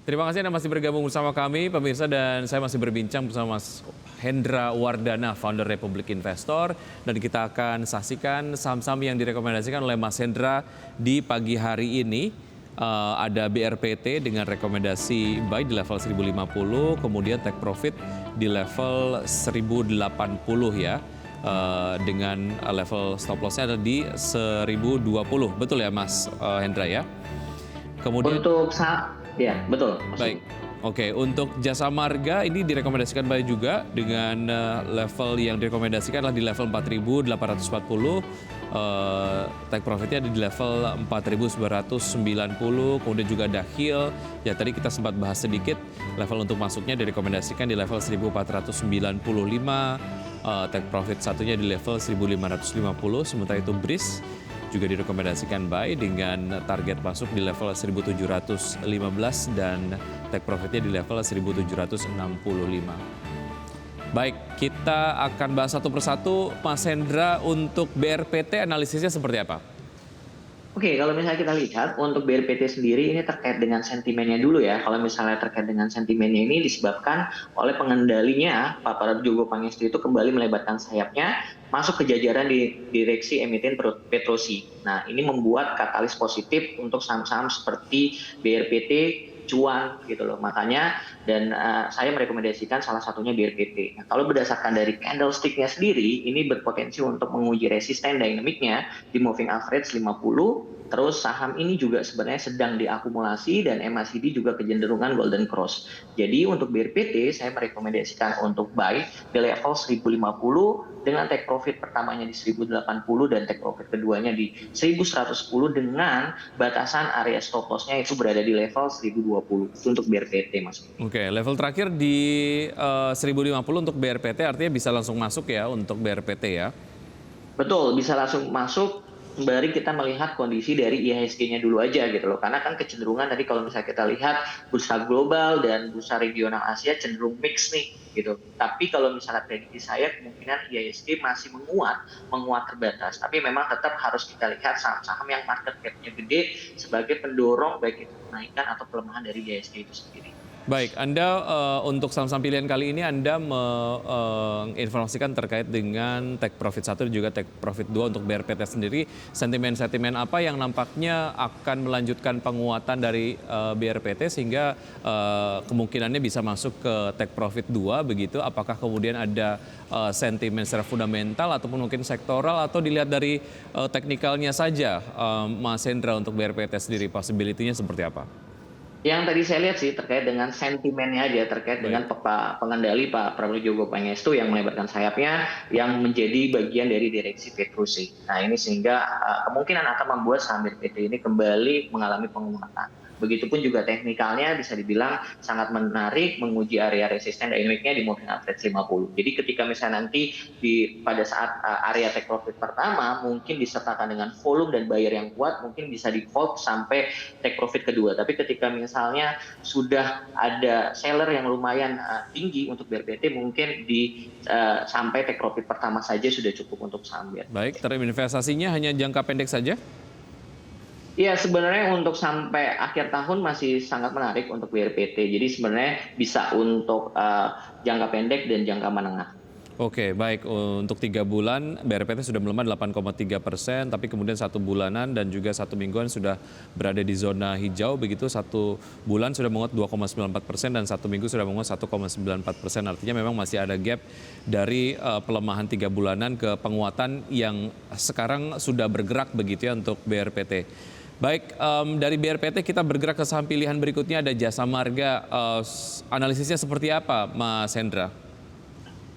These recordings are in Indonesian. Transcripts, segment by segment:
Terima kasih Anda masih bergabung bersama kami, pemirsa, dan saya masih berbincang bersama Mas Hendra Wardana, founder Republik Investor, dan kita akan saksikan saham-saham yang direkomendasikan oleh Mas Hendra di pagi hari ini. Ada BRPT dengan rekomendasi buy di level 1050, kemudian take profit di level 1080 ya. Dengan level stop loss-nya ada di 1020. Betul ya Mas Hendra ya? Kemudian Ya, betul. baik. Oke, untuk Jasa Marga ini direkomendasikan baik juga dengan level yang direkomendasikan adalah di level 4.840, take profitnya di level 4.990, kemudian juga Dahil, ya tadi kita sempat bahas sedikit, level untuk masuknya direkomendasikan di level 1.495, take profit satunya di level 1.550, sementara itu BRIS juga direkomendasikan buy dengan target masuk di level 1.715 dan take profitnya di level 1.765. Baik, kita akan bahas satu persatu. Mas Hendra, untuk BRPT analisisnya seperti apa? Oke, kalau misalnya kita lihat untuk BRPT sendiri ini terkait dengan sentimennya dulu ya. Kalau misalnya terkait dengan sentimennya ini disebabkan oleh pengendalinya Pak Prabowo Pangestu itu kembali melebarkan sayapnya masuk ke jajaran di direksi emiten Petrosi. Nah, ini membuat katalis positif untuk saham-saham seperti BRPT, cuan gitu loh. Makanya dan saya merekomendasikan salah satunya BRPT. Nah, kalau berdasarkan dari candlestick-nya sendiri, ini berpotensi untuk menguji resisten dinamiknya di moving average 50. Terus saham ini juga sebenarnya sedang diakumulasi dan MACD juga kecenderungan golden cross. Jadi untuk BRPT saya merekomendasikan untuk buy di level 1050 dengan take profit pertamanya di 1080 dan take profit keduanya di 1110 dengan batasan area stop loss-nya itu berada di level 1020. Itu untuk BRPT, Mas. Oke, level terakhir di 1050 untuk BRPT artinya bisa langsung masuk ya untuk BRPT ya? Betul, bisa langsung masuk. Sembari kita melihat kondisi dari IHSG-nya dulu aja gitu loh. Karena kan kecenderungan tadi kalau misalnya kita lihat bursa global dan bursa regional Asia cenderung mix nih gitu. Tapi kalau misalnya prediksi saya kemungkinan IHSG masih menguat terbatas. Tapi memang tetap harus kita lihat saham-saham yang market cap-nya gede sebagai pendorong baik itu kenaikan atau pelemahan dari IHSG itu sendiri. Baik, Anda untuk saham-saham pilihan kali ini Anda menginformasikan terkait dengan take profit 1 dan juga take profit 2 untuk BRPT sendiri. Sentimen-sentimen apa yang nampaknya akan melanjutkan penguatan dari BRPT sehingga kemungkinannya bisa masuk ke take profit 2 begitu? Apakah kemudian ada sentimen secara fundamental ataupun mungkin sektoral atau dilihat dari teknikalnya saja, Mas Hendra, untuk BRPT sendiri possibility-nya seperti apa? Yang tadi saya lihat sih terkait dengan sentimennya aja, terkait dengan Baik. pengendali Pak Prabowo Pangestu yang melebarkan sayapnya yang menjadi bagian dari direksi Petrosi. Nah, ini sehingga kemungkinan akan membuat saham BRPT ini kembali mengalami penguatan. Begitupun juga teknikalnya bisa dibilang sangat menarik, menguji area resisten dinamiknya di moving average 50. Jadi ketika misalnya nanti pada saat area take profit pertama mungkin disertakan dengan volume dan buyer yang kuat, mungkin bisa di hold sampai take profit kedua. Tapi ketika misalnya sudah ada seller yang lumayan tinggi untuk BRPT, mungkin sampai take profit pertama saja sudah cukup untuk saham BRPT. Baik, term investasinya hanya jangka pendek saja? Iya, sebenarnya untuk sampai akhir tahun masih sangat menarik untuk BRPT. Jadi sebenarnya bisa untuk jangka pendek dan jangka menengah. Oke, baik. Untuk 3 bulan BRPT sudah melemah 8,3%, tapi kemudian 1 bulanan dan juga 1 mingguan sudah berada di zona hijau. Begitu 1 bulan sudah menguat 2,94% dan 1 minggu sudah menguat 1,94%. Artinya memang masih ada gap dari pelemahan 3 bulanan ke penguatan yang sekarang sudah bergerak begitu ya untuk BRPT. Baik, dari BRPT kita bergerak ke saham pilihan berikutnya, ada Jasa Marga. Analisisnya seperti apa, Mas Hendra?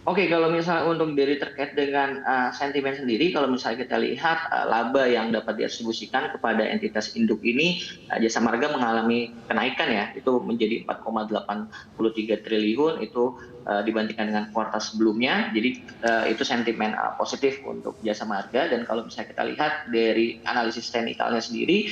Oke, kalau misalnya untuk dari terkait dengan sentimen sendiri, kalau misalnya kita lihat laba yang dapat didistribusikan kepada entitas induk ini, Jasa Marga mengalami kenaikan ya, itu menjadi 4,83 triliun itu dibandingkan dengan kuartal sebelumnya. Jadi itu sentimen positif untuk Jasa Marga. Dan kalau misalnya kita lihat dari analisis teknikalnya sendiri,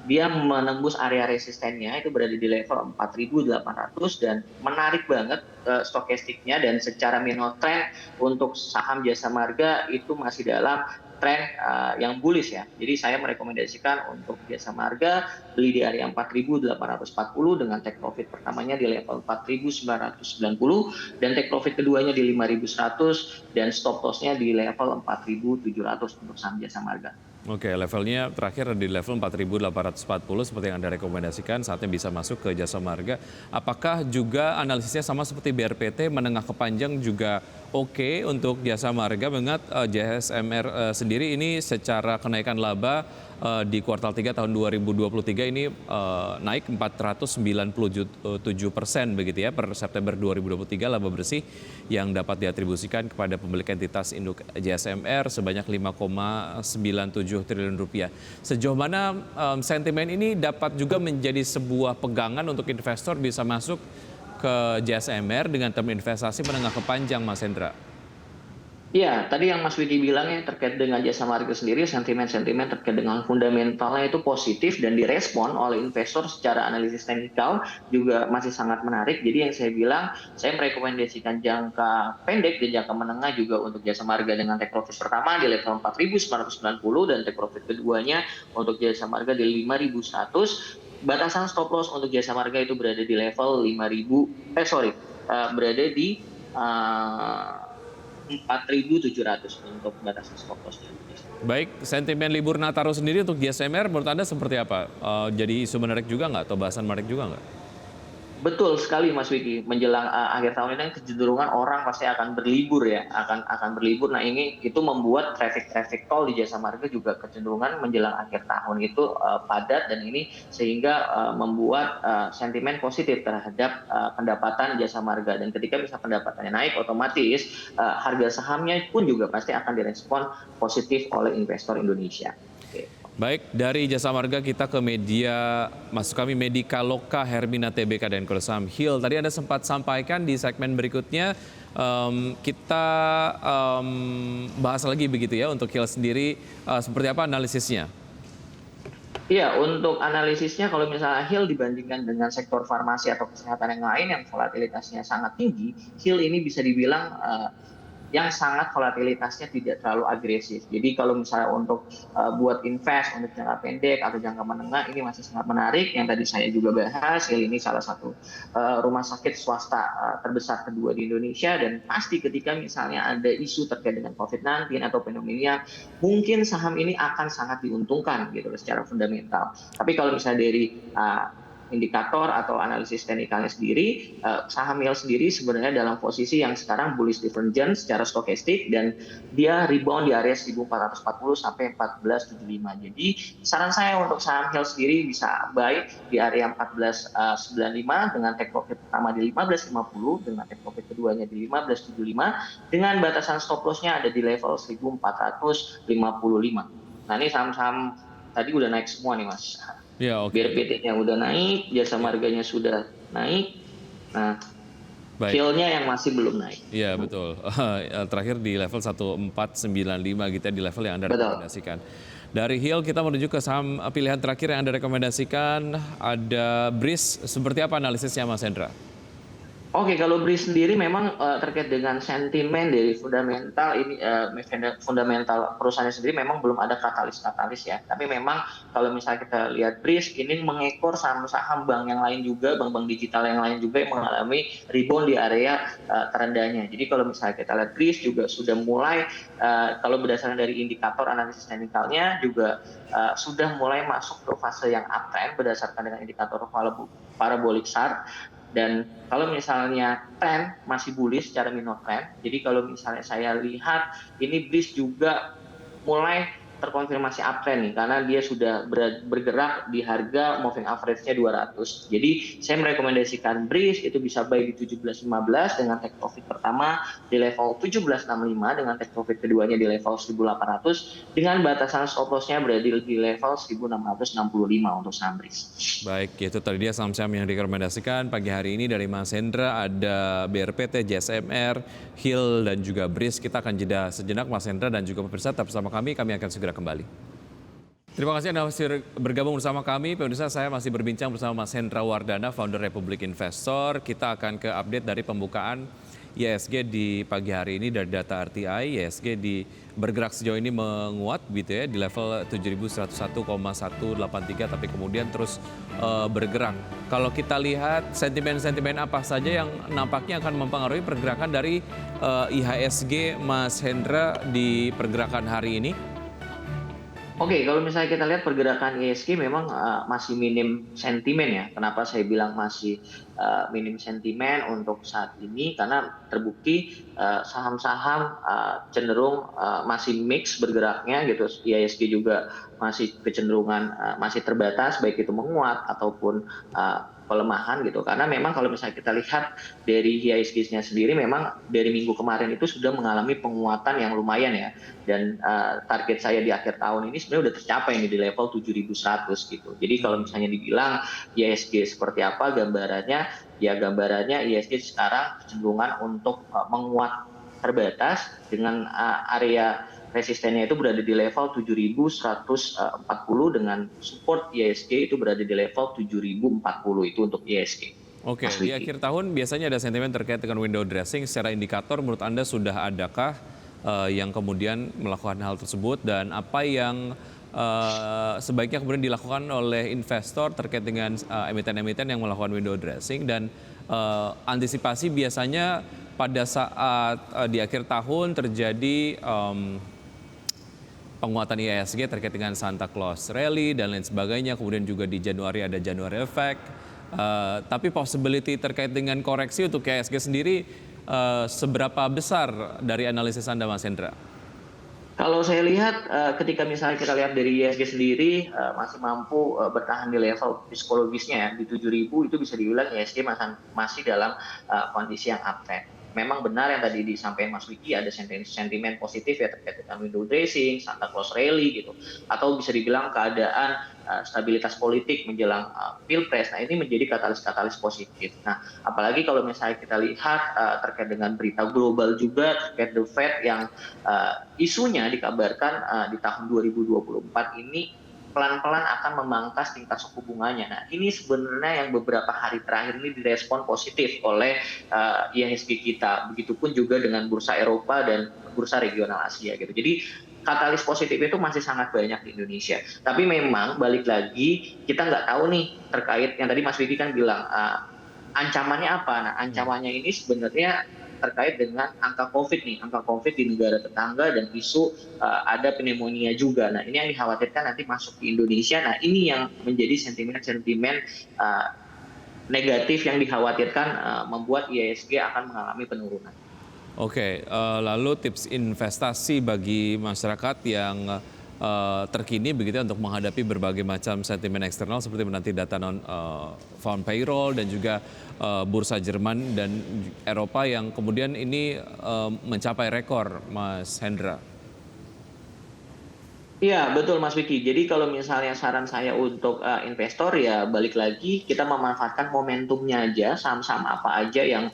dia menembus area resistennya itu berada di level 4.800 dan menarik banget stokastiknya, dan secara minor trend untuk saham Jasa Marga itu masih dalam tren yang bullish ya. Jadi saya merekomendasikan untuk Jasa Marga beli di area 4.840 dengan take profit pertamanya di level 4.990 dan take profit keduanya di 5.100 dan stop loss-nya di level 4.700 untuk saham Jasa Marga. Oke, levelnya terakhir di level 4.840 seperti yang Anda rekomendasikan, saatnya bisa masuk ke Jasa Marga. Apakah juga analisisnya sama seperti BRPT, menengah ke panjang juga oke untuk Jasa Marga? Mengingat JSMR sendiri ini secara kenaikan laba di kuartal 3 tahun 2023 ini naik 497% begitu ya per September 2023, laba bersih yang dapat diatribusikan kepada pemilik entitas induk JSMR sebanyak 5,97 triliun rupiah. Sejauh mana sentimen ini dapat juga menjadi sebuah pegangan untuk investor bisa masuk ke JSMR dengan term investasi menengah ke panjang, Mas Hendra? Iya, tadi yang Mas Widi bilang ya terkait dengan Jasa Marga sendiri, sentimen-sentimen terkait dengan fundamentalnya itu positif dan direspon oleh investor secara analisis teknikal juga masih sangat menarik. Jadi yang saya bilang, saya merekomendasikan jangka pendek dan jangka menengah juga untuk Jasa Marga dengan take profit pertama di level 4.990 dan take profit keduanya untuk Jasa Marga di 5.100. Batasan stop loss untuk Jasa Marga itu berada di level 5.000, berada di 4.700 untuk batasan stop loss. Baik, sentimen libur Nataru sendiri untuk JSMR menurut Anda seperti apa? Jadi isu menarik juga nggak atau bahasan menarik juga nggak? Betul sekali Mas Wiki, menjelang akhir tahun ini kecenderungan orang pasti akan berlibur ya, akan berlibur. Nah ini itu membuat traffic tol di Jasa Marga juga kecenderungan menjelang akhir tahun itu padat dan ini sehingga membuat sentimen positif terhadap pendapatan Jasa Marga dan ketika bisa pendapatannya naik otomatis harga sahamnya pun juga pasti akan direspon positif oleh investor Indonesia. Oke. Baik, dari Jasa Marga kita ke media, masuk kami Medikaloka, Hermina TBK dan Kursam Hill. Tadi Anda sempat sampaikan di segmen berikutnya, kita bahas lagi begitu ya untuk Hill sendiri, seperti apa analisisnya? Iya, untuk analisisnya kalau misalnya Hill dibandingkan dengan sektor farmasi atau kesehatan yang lain yang volatilitasnya sangat tinggi, Hill ini bisa dibilang yang sangat volatilitasnya tidak terlalu agresif. Jadi kalau misalnya untuk buat invest untuk jangka pendek atau jangka menengah ini masih sangat menarik. Yang tadi saya juga bahas, Hill ini salah satu rumah sakit swasta terbesar kedua di Indonesia dan pasti ketika misalnya ada isu terkait dengan COVID-19 atau pneumonia, mungkin saham ini akan sangat diuntungkan gitu secara fundamental. Tapi kalau misalnya dari indikator atau analisis teknikalnya sendiri, saham Hill sendiri sebenarnya dalam posisi yang sekarang bullish divergence secara stokastik dan dia rebound di area 1440 sampai 1475. Jadi saran saya untuk saham Hill sendiri bisa buy di area 1495 dengan take profit pertama di 1550 dengan take profit keduanya di 1575 dengan batasan stop loss-nya ada di level 1455. Nah ini saham-saham tadi udah naik semua nih Mas. Ya, oke. BRPT-nya udah naik, Jasa Marganya sudah naik. Nah, Hill-nya yang masih belum naik. Iya, betul. Terakhir di level 1495 gitu ya, di level yang Anda rekomendasikan. Dari Hill kita menuju ke saham pilihan terakhir yang Anda rekomendasikan, ada BRIS. Seperti apa analisisnya Mas Hendra? Oke, kalau BRIS sendiri memang terkait dengan sentimen dari fundamental ini, fundamental perusahaannya sendiri memang belum ada katalis ya. Tapi memang kalau misalnya kita lihat BRIS ini mengekor saham-saham bank yang lain juga, bank-bank digital yang lain juga yang mengalami rebound di area terendahnya. Jadi kalau misalnya kita lihat BRIS juga sudah mulai, kalau berdasarkan dari indikator analisis teknikalnya juga sudah mulai masuk ke fase yang uptrend berdasarkan dengan indikator parabolic chart. Dan kalau misalnya tren masih bullish secara minor trend, jadi kalau misalnya saya lihat ini BRIS juga mulai terkonfirmasi uptrend nih karena dia sudah bergerak di harga moving average-nya 200. Jadi saya merekomendasikan BRIS itu bisa buy di 17.15 dengan take profit pertama di level 17.65 dengan take profit keduanya di level 1.800 dengan batasan stop loss-nya berada di level 1.665 untuk saham BRIS. Baik, itu tadi dia saham-saham yang direkomendasikan pagi hari ini dari Mas Hendra, ada BRPT, JSMR, Hill dan juga BRIS. Kita akan jeda sejenak Mas Hendra dan juga pemirsa tetap bersama kami akan segera kembali. Terima kasih Anda masih bergabung bersama kami. Pemirsa, saya masih berbincang bersama Mas Hendra Wardana, founder Republik Investor. Kita akan ke update dari pembukaan IHSG di pagi hari ini dari data RTI, IHSG bergerak sejauh ini menguat gitu ya di level 7.101,183 tapi kemudian terus bergerak. Kalau kita lihat sentimen-sentimen apa saja yang nampaknya akan mempengaruhi pergerakan dari IHSG, Mas Hendra, di pergerakan hari ini? Oke, kalau misalnya kita lihat pergerakan IHSG memang masih minim sentimen ya. Kenapa saya bilang masih minim sentimen untuk saat ini? Karena terbukti saham-saham cenderung masih mix bergeraknya gitu. IHSG juga masih kecenderungan masih terbatas, baik itu menguat ataupun pelemahan gitu. Karena memang kalau misalnya kita lihat dari IHSG-nya sendiri, memang dari minggu kemarin itu sudah mengalami penguatan yang lumayan ya. Dan target saya di akhir tahun ini sebenarnya udah tercapai nih di level 7.100 gitu. Jadi kalau misalnya dibilang IHSG seperti apa gambarannya, ya gambarannya IHSG sekarang kecenderungan untuk menguat terbatas dengan area resistennya itu berada di level 7.140 dengan support IHSG itu berada di level 7.040 itu untuk IHSG. Oke, di akhir tahun biasanya ada sentimen terkait dengan window dressing. Secara indikator menurut Anda sudah adakah yang kemudian melakukan hal tersebut dan apa yang sebaiknya kemudian dilakukan oleh investor terkait dengan emiten-emiten yang melakukan window dressing dan antisipasi biasanya pada saat di akhir tahun terjadi penguatan IHSG terkait dengan Santa Claus Rally dan lain sebagainya. Kemudian juga di Januari ada January Effect. Tapi possibility terkait dengan koreksi untuk IHSG sendiri seberapa besar dari analisis Anda, Mas Hendra? Kalau saya lihat ketika misalnya kita lihat dari IHSG sendiri masih mampu bertahan di level psikologisnya ya, di 7.000 itu bisa dibilang IHSG masih dalam kondisi yang uptrend. Memang benar yang tadi disampaikan Mas Wiki, ada sentimen positif ya terkait dengan window dressing, Santa Claus Rally gitu, atau bisa dibilang keadaan stabilitas politik menjelang pilpres. Nah, ini menjadi katalis-katalis positif. Nah, apalagi kalau misalnya kita lihat terkait dengan berita global juga terkait The Fed yang isunya dikabarkan di tahun 2024 ini pelan-pelan akan memangkas tingkat suku bunganya. Nah, ini sebenarnya yang beberapa hari terakhir ini direspon positif oleh IHSG kita. Begitupun juga dengan bursa Eropa dan bursa regional Asia gitu. Jadi katalis positif itu masih sangat banyak di Indonesia. Tapi memang balik lagi kita nggak tahu nih terkait yang tadi Mas Widi kan bilang ancamannya apa. Nah, ancamannya ini sebenarnya terkait dengan angka COVID nih, angka COVID di negara tetangga dan isu ada pneumonia juga. Nah, ini yang dikhawatirkan nanti masuk ke Indonesia. Nah, ini yang menjadi sentimen-sentimen negatif yang dikhawatirkan membuat IHSG akan mengalami penurunan. Oke, lalu tips investasi bagi masyarakat yang terkini begitu ya, untuk menghadapi berbagai macam sentimen eksternal seperti menanti data non-farm payroll dan juga bursa Jerman dan Eropa yang kemudian ini mencapai rekor, Mas Hendra. Iya, betul Mas Wiki. Jadi kalau misalnya saran saya untuk investor ya balik lagi kita memanfaatkan momentumnya aja, saham-saham apa aja yang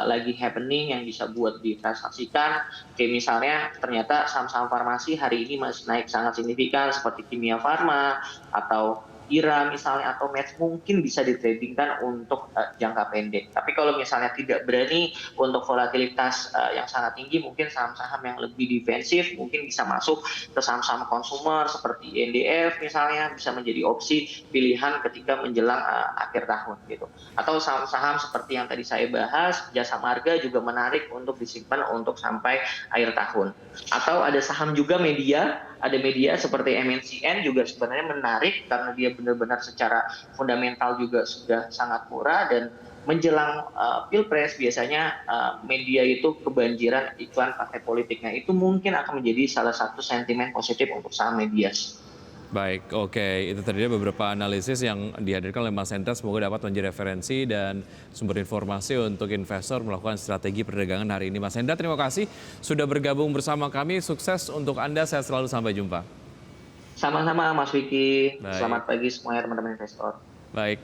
lagi happening yang bisa buat ditransaksikan. Kayak misalnya ternyata saham-saham farmasi hari ini masih naik sangat signifikan seperti Kimia Farma atau IRA misalnya atau Meds mungkin bisa ditradingkan untuk jangka pendek. Tapi kalau misalnya tidak berani untuk volatilitas yang sangat tinggi, mungkin saham-saham yang lebih defensif mungkin bisa masuk ke saham-saham konsumer seperti NDF misalnya bisa menjadi opsi pilihan ketika menjelang akhir tahun gitu. Atau saham-saham seperti yang tadi saya bahas, Jasa Marga juga menarik untuk disimpan untuk sampai akhir tahun. Atau ada saham juga ada media seperti MNCN juga sebenarnya menarik karena dia benar-benar secara fundamental juga sudah sangat murah dan menjelang pilpres biasanya media itu kebanjiran iklan partai politik. Nah, itu mungkin akan menjadi salah satu sentimen positif untuk saham media. Baik, oke. Itu tadi beberapa analisis yang dihadirkan oleh Mas Hendra. Semoga dapat menjadi referensi dan sumber informasi untuk investor melakukan strategi perdagangan hari ini. Mas Hendra, terima kasih sudah bergabung bersama kami. Sukses untuk Anda, sehat selalu, sampai jumpa. Sama-sama Mas Wiki. Baik. Selamat pagi semuanya teman-teman investor. Baik.